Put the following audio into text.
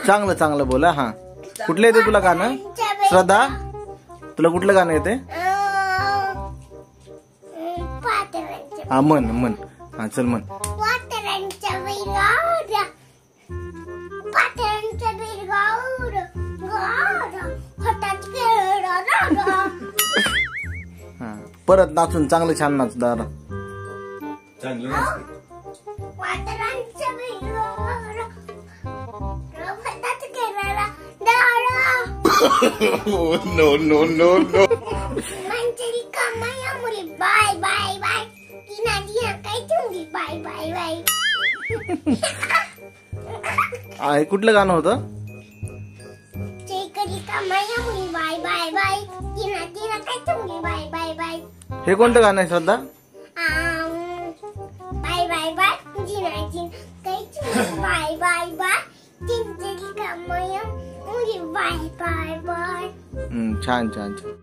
चांगलं चांगलं बोला. हा, कुठलं येते तुला गाणं श्रद्धा? तुला कुठलं गाणं येते? हा म्हण म्हण. हा चल म्हण. परत नाचून चांगलं छान नाच दादा. No no no no. Bye bye bye. Bye bye bye. कुठलं गाणं होतं? Bye bye bye. Bye bye bye. हे कोणतं गाणं आहे Shraddha? Bye bye bye. Bye bye bye. Bye bye bye. छान छान छान.